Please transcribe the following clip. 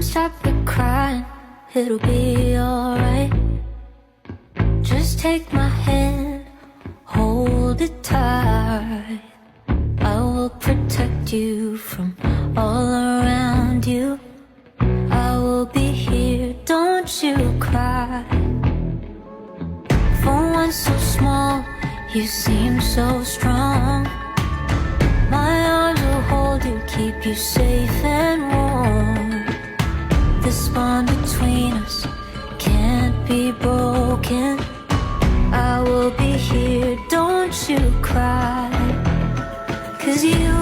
stop your crying, it'll be alright. Just take my hand, hold it tight. I will protect you from all around you. I will be here, don't you cry. For one so small, you seem so strong. My arms will hold you, keep you safe and warm. This bond between us can't be broken. I will be here, don't you cry. 'Cause you